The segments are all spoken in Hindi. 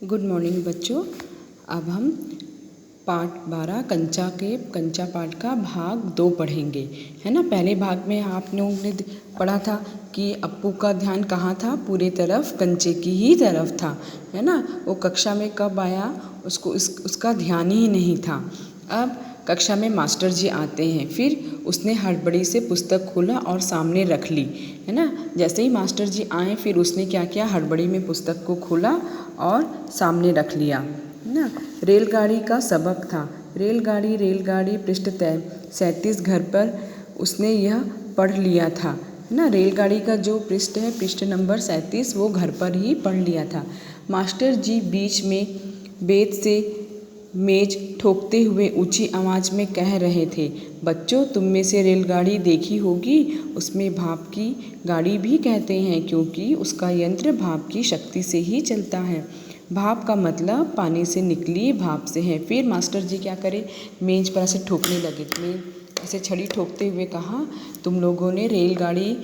गुड मॉर्निंग बच्चों। अब हम पाठ 12 कंचा पाठ का भाग 2 पढ़ेंगे, है ना। पहले भाग में आप लोगों ने पढ़ा था कि अप्पू का ध्यान कहाँ था, पूरे तरफ कंचे की ही तरफ था, है ना। वो कक्षा में कब आया उसको उसका ध्यान ही नहीं था। अब कक्षा में मास्टर जी आते हैं, फिर उसने हड़बड़ी से पुस्तक खोला और सामने रख ली, है ना। जैसे ही मास्टर जी आए फिर उसने क्या किया, हड़बड़ी में पुस्तक को खोला और सामने रख लिया, है ना। रेलगाड़ी का सबक था। रेलगाड़ी रेलगाड़ी पृष्ठ 37 घर पर उसने यह पढ़ लिया था, है ना। रेलगाड़ी का जो पृष्ठ है, पृष्ठ नंबर 37, वो घर पर ही पढ़ लिया था। मास्टर जी बीच में बेत से मेज ठोकते हुए ऊंची आवाज़ में कह रहे थे, बच्चों तुम में से रेलगाड़ी देखी होगी, उसमें भाप की गाड़ी भी कहते हैं क्योंकि उसका यंत्र भाप की शक्ति से ही चलता है। भाप का मतलब पानी से निकली भाप से है। फिर मास्टर जी क्या करे, मेज पर ऐसे ठोकने लगे, ऐसे छड़ी ठोकते हुए कहा, तुम लोगों ने रेलगाड़ी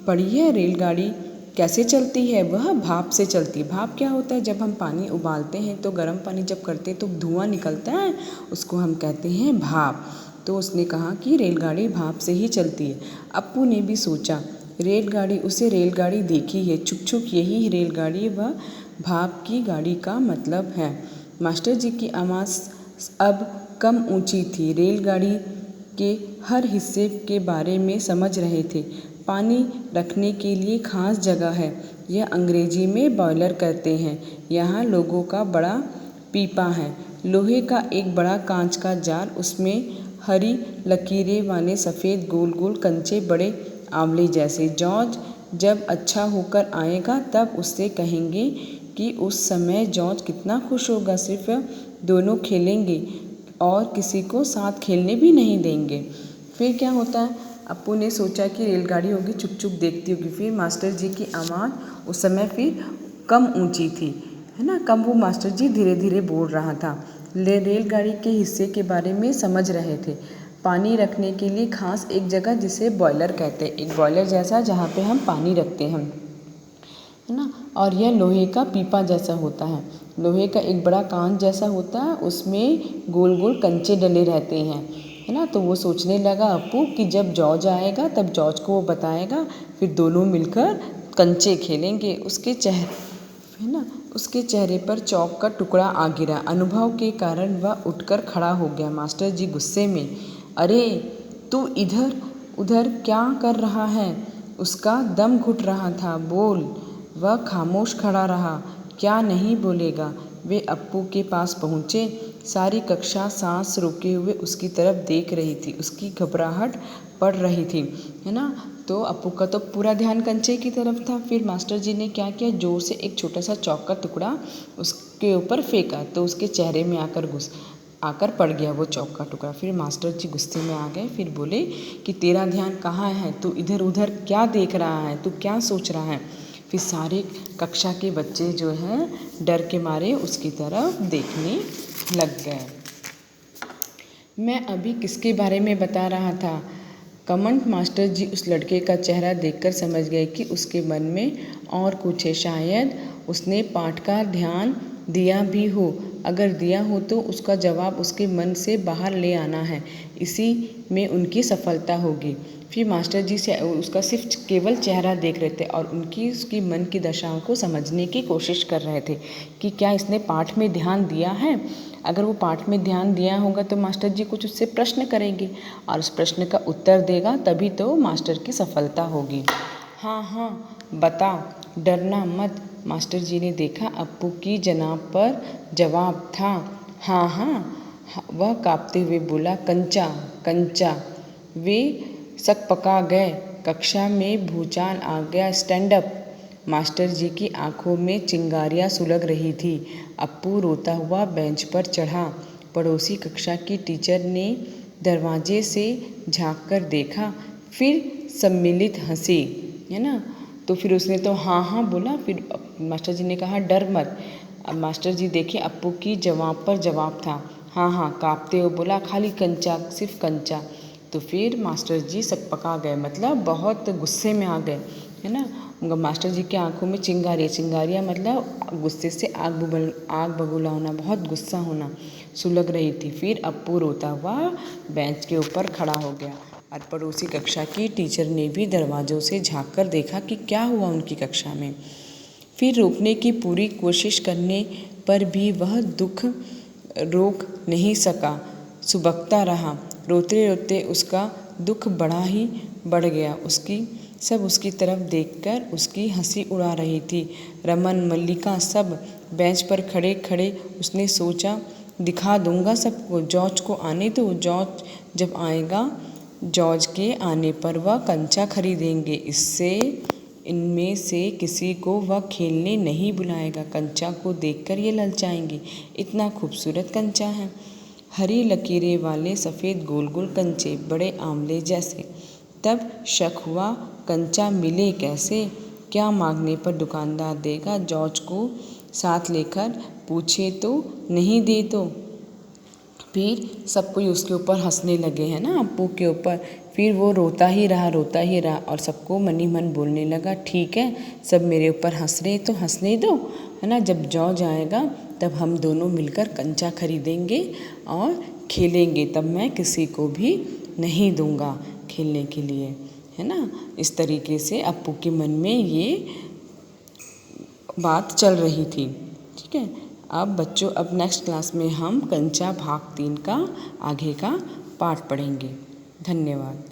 पढ़ी है, रेलगाड़ी कैसे चलती है, वह भाप से चलती। भाप क्या होता है, जब हम पानी उबालते हैं तो गर्म पानी जब करते हैं तो धुआं निकलता है, उसको हम कहते हैं भाप। तो उसने कहा कि रेलगाड़ी भाप से ही चलती है। अप्पू ने भी सोचा, रेलगाड़ी, उसे रेलगाड़ी देखी है, छुक छुक यही रेलगाड़ी वह भाप की गाड़ी का मतलब है। मास्टर जी की आवाज़ अब कम ऊंची थी। रेलगाड़ी के हर हिस्से के बारे में समझ रहे थे। पानी रखने के लिए खास जगह है, यह अंग्रेजी में बॉयलर कहते हैं। यहाँ लोगों का बड़ा पीपा है, लोहे का एक बड़ा कांच का जार, उसमें हरी लकीरें वाले सफ़ेद गोल गोल कंचे, बड़े आंवले जैसे। जॉर्ज जब अच्छा होकर आएगा तब उससे कहेंगे कि उस समय जॉर्ज कितना खुश होगा, सिर्फ दोनों खेलेंगे और किसी को साथ खेलने भी नहीं देंगे। फिर क्या होता है, अप्पू ने सोचा कि रेलगाड़ी होगी, चुप चुप देखती होगी। फिर मास्टर जी की आवाज़ उस समय फिर कम ऊंची थी, है ना। कम वो मास्टर जी धीरे धीरे बोल रहा था। रेलगाड़ी के हिस्से के बारे में समझ रहे थे। पानी रखने के लिए खास एक जगह जिसे बॉयलर कहते हैं, एक बॉयलर जैसा जहाँ पे हम पानी रखते हैं, है ना। और यह लोहे का पीपा जैसा होता है, लोहे का एक बड़ा कांच जैसा होता है, उसमें गोल गोल कंचे डले रहते हैं, है ना। तो वो सोचने लगा अप्पू कि जब जॉर्ज आएगा तब जॉर्ज को वो बताएगा, फिर दोनों मिलकर कंचे खेलेंगे। उसके चेहरे पर चौक का टुकड़ा आ गिरा। अनुभव के कारण वह उठकर खड़ा हो गया। मास्टर जी गुस्से में, अरे तू इधर उधर क्या कर रहा है। उसका दम घुट रहा था, बोल। वह खामोश खड़ा रहा, क्या नहीं बोलेगा। वे अप्पू के पास पहुँचे। सारी कक्षा सांस रोके हुए उसकी तरफ देख रही थी, उसकी घबराहट पड़ रही थी, है ना। तो अप्पू का तो पूरा ध्यान कंचे की तरफ था। फिर मास्टर जी ने क्या किया, जोर से एक छोटा सा चौक का टुकड़ा उसके ऊपर फेंका, तो उसके चेहरे में आकर पड़ गया वो चौक का टुकड़ा। फिर मास्टर जी गुस्से में आ गए, फिर बोले कि तेरा ध्यान कहाँ है, तू इधर उधर क्या देख रहा है, तू क्या सोच रहा है। फिर सारे कक्षा के बच्चे जो हैं डर के मारे उसकी तरफ देखने लग गए। मैं अभी किसके बारे में बता रहा था, कमेंट मास्टर जी उस लड़के का चेहरा देखकर समझ गए कि उसके मन में और कुछ है। शायद उसने पाठ का ध्यान दिया भी हो, अगर दिया हो तो उसका जवाब उसके मन से बाहर ले आना है, इसी में उनकी सफलता होगी। फिर मास्टर जी से उसका सिर्फ केवल चेहरा देख रहे थे और उसकी मन की दशाओं को समझने की कोशिश कर रहे थे कि क्या इसने पाठ में ध्यान दिया है। अगर वो पाठ में ध्यान दिया होगा तो मास्टर जी कुछ उससे प्रश्न करेंगे और उस प्रश्न का उत्तर देगा, तभी तो मास्टर की सफलता होगी। हाँ हाँ बता, डरना मत। मास्टर जी ने देखा अप्पू की जनाब पर जवाब था, हाँ हाँ। वह काँपते हुए बोला, कंचा कंचा। वे सकपका गए। कक्षा में भूचाल आ गया। Stand up. मास्टर जी की आंखों में चिंगारियां सुलग रही थी। अप्पू रोता हुआ बेंच पर चढ़ा। पड़ोसी कक्षा की टीचर ने दरवाजे से झांककर देखा, फिर सम्मिलित हंसी, है ना। तो फिर उसने तो हाँ हाँ बोला। फिर मास्टर जी ने कहा, डर मत। अब मास्टर जी देखे अप्पू की जवाब पर जवाब था, हाँ हाँ। काँपते हुए बोला, खाली कंचा, सिर्फ कंचा। तो फिर मास्टर जी सकपका गए, मतलब बहुत गुस्से में आ गए, है ना। मास्टर जी की आंखों में चिंगारियाँ, चिंगारियाँ मतलब गुस्से से आग बबूला होना, बहुत गुस्सा होना सुलग रही थी। फिर अप्पू रोता हुआ बेंच के ऊपर खड़ा हो गया और पड़ोसी कक्षा की टीचर ने भी दरवाज़ों से झाँक कर देखा कि क्या हुआ उनकी कक्षा में। फिर रोकने की पूरी कोशिश करने पर भी वह दुख रोक नहीं सका, सुबकता रहा। रोते रोते उसका दुख बढ़ गया। सब उसकी तरफ देखकर उसकी हंसी उड़ा रही थी। रमन, मल्लिका सब बेंच पर खड़े खड़े। उसने सोचा, दिखा दूंगा सबको, जॉर्ज को आने दो। जॉर्ज जब आएगा, जॉर्ज के आने पर वह कंचा खरीदेंगे। इससे इनमें से किसी को वह खेलने नहीं बुलाएगा। कंचा को देखकर ये ललचाएंगे, इतना खूबसूरत कंचा है। हरी लकीरें वाले सफ़ेद गोल गोल कंचे, बड़े आंवले जैसे। तब शक हुआ, कंचा मिले कैसे? क्या मांगने पर दुकानदार देगा? जॉर्ज को साथ लेकर पूछे तो नहीं दे तो? फिर सब कोई उसके ऊपर हंसने लगे, है ना, अप्पू के ऊपर। फिर वो रोता ही रहा और सबको मन ही मन बोलने लगा, ठीक है, सब मेरे ऊपर हंस रहे तो हंसने दो, है ना। जब जॉर्ज आएगा तब हम दोनों मिलकर कंचा खरीदेंगे और खेलेंगे, तब मैं किसी को भी नहीं दूंगा खेलने के लिए, है ना। इस तरीके से अप्पू के मन में ये बात चल रही थी। ठीक है, अब बच्चों, अब नेक्स्ट क्लास में हम कंचा भाग 3 का आगे का पार्ट पढ़ेंगे। धन्यवाद।